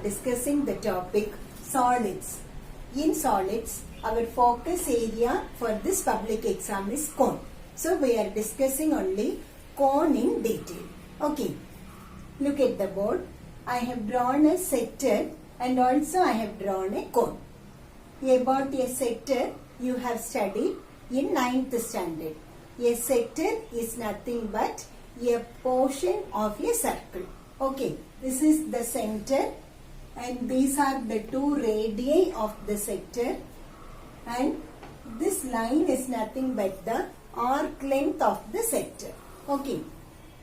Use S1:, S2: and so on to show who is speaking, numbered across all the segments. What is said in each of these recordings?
S1: discussing the topic solids. In solids, our focus area for this public exam is cone. So we are discussing only cone in detail. Okay, look at the board. I have drawn a sector and also I have drawn a cone. About a sector you have studied in 9th standard. A sector is nothing but a portion of a circle. Okay, this is the center and these are the two radii of the sector, and this line is nothing but the arc length of the sector. Okay,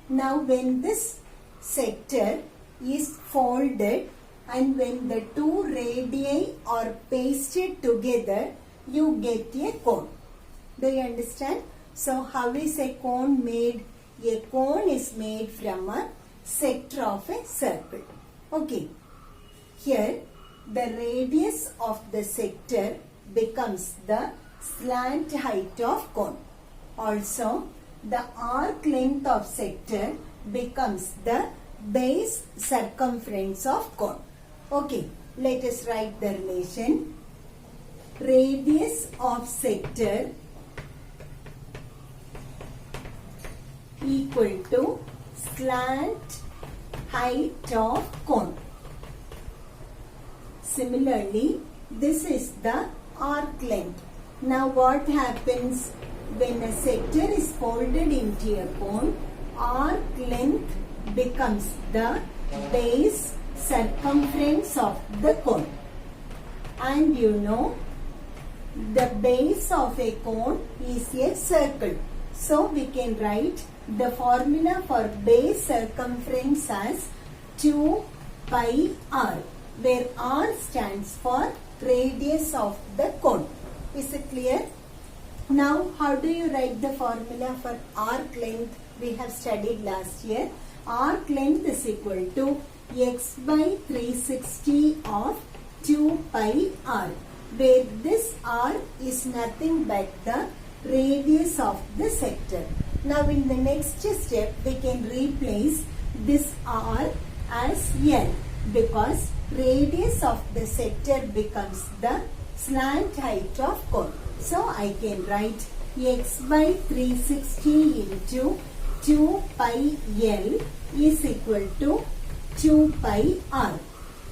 S1: now when this sector is folded and when the two radii are pasted together, you get a cone. Do you understand? So how is a cone made? A cone is made from a sector of a circle. Okay, here the radius of the sector becomes the slant height of cone. Also, the arc length of sector becomes the base circumference of cone. Okay, let us write the relation. Radius of sector equal to slant height of cone. Similarly, this is the arc length. Now what happens when a sector is folded into a cone? Arc length becomes the base circumference of the cone. And you know, the base of a cone is a circle. So we can write the formula for base circumference as 2 pi r, where r stands for radius of the cone. Is it clear? Now how do you write the formula for arc length? We have studied last year. Arc length is equal to x by 360 of 2 pi r, where this r is nothing but the radius of the sector. Now in the next step we can replace this r as L, because radius of the sector becomes the slant height of cone. So I can write x by 360 into 2 pi L is equal to 2 pi r.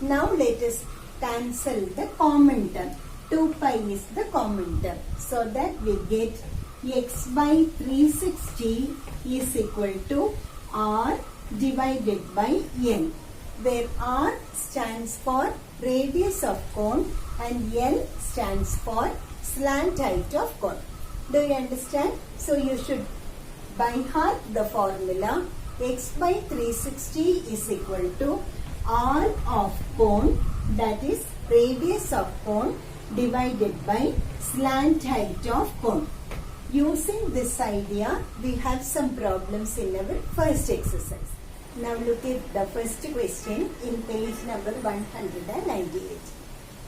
S1: Now let us cancel the common term. 2 pi is the common term, so that we get x by 360 is equal to r divided by L, where r stands for radius of cone and L stands for slant height of cone. Do you understand? So you should by heart the formula. X by 360 is equal to r of cone, that is radius of cone, divided by slant height of cone. Using this idea, we have some problems in our first exercise. Now look at the first question in page number 198.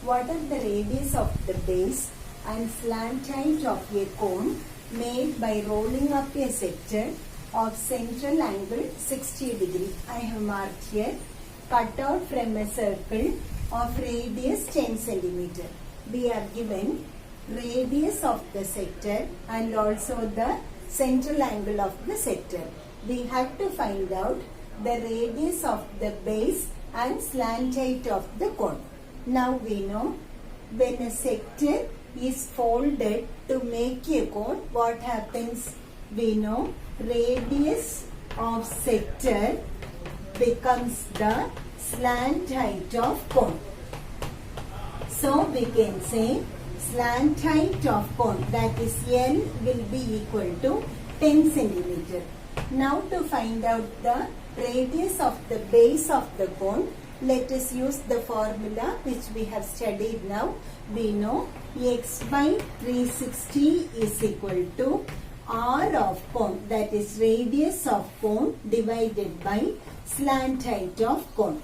S1: What are the radius of the base and slant height of a cone made by rolling up a sector of central angle 60 degree? I have marked here, cut out from a circle of radius 10 centimeter. We are given radius of the sector and also the central angle of the sector. We have to find out the radius of the base and slant height of the cone. Now we know when a sector is folded to make a cone, what happens? We know radius of sector becomes the slant height of cone. So we can say slant height of cone, that is L, will be equal to 10 centimeter. Now to find out the radius of the base of the cone, let us use the formula which we have studied now. We know x by 360 is equal to r of cone, that is radius of cone, divided by slant height of cone.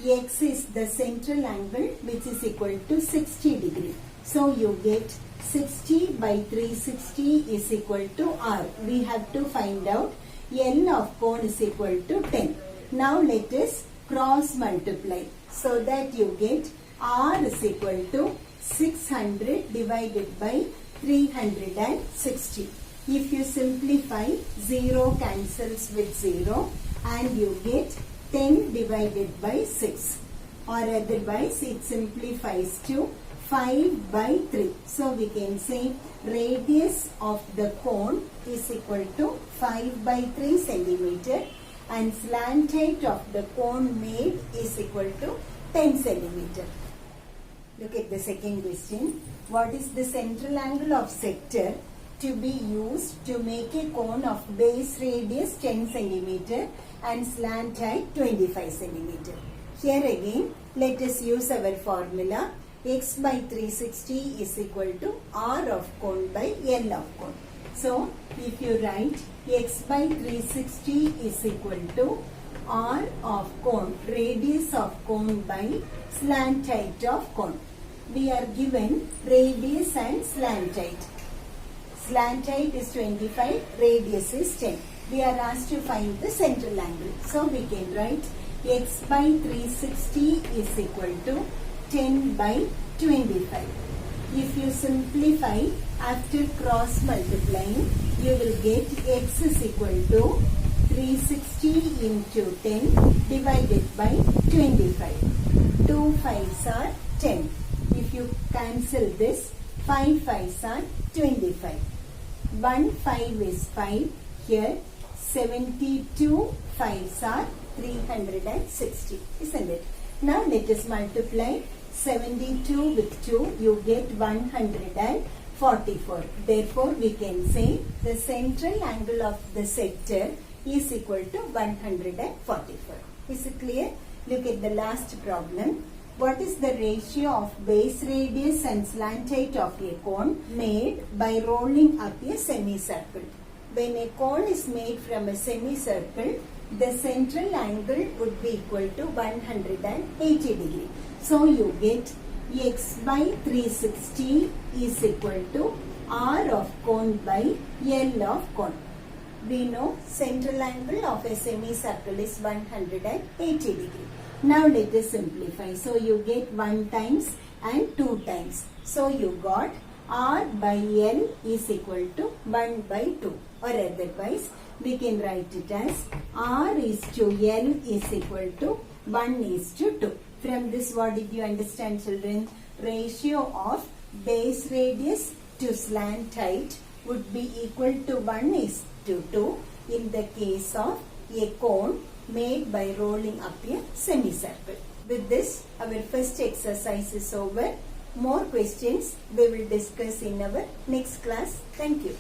S1: X is the central angle, which is equal to 60 degree. So you get 60 by 360 is equal to r. We have to find out L of cone is equal to 10. Now let us cross multiply. So that you get R is equal to 600 divided by 360. If you simplify, 0 cancels with 0 and you get 10 divided by 6. Or otherwise it simplifies to 5 by 3. So we can say radius of the cone is equal to 5 by 3 centimeter and slant height of the cone made is equal to 10 centimeter. Look at the second question. What is the central angle of sector to be used to make a cone of base radius 10 centimeter and slant height 25 centimeter? Here again, let us use our formula. X by 360 is equal to R of cone by L of cone. So, if you write X by 360 is equal to R of cone, radius of cone by slant height of cone. We are given radius and slant height. Slant height is 25, radius is 10. We are asked to find the central angle. So, we can write X by 360 is equal to 10 by 25. If you simplify after cross multiplying, you will get X is equal to 360 into 10 divided by 25. 2 5s are 10. If you cancel this, 5 5s are 25. 1 5 is 5. Here 72 5s are 360, isn't it? Now let us multiply 72 with 2, you get 144. Therefore, we can say the central angle of the sector is equal to 144. Is it clear? Look at the last problem. What is the ratio of base radius and slant height of a cone made by rolling up a semicircle? When a cone is made from a semicircle, the central angle would be equal to 180 degree. So you get X by 360 is equal to R of cone by L of cone. We know central angle of a semicircle is 180 degree. Now let us simplify. So you get 1 times and 2 times. So you got R by L is equal to 1 by 2. Or otherwise, we can write it as R is to L is equal to 1 is to 2. From this, what did you understand, children? Ratio of base radius to slant height would be equal to 1 is to 2 in the case of a cone made by rolling up a semicircle. With this, our first exercise is over. More questions we will discuss in our next class. Thank you.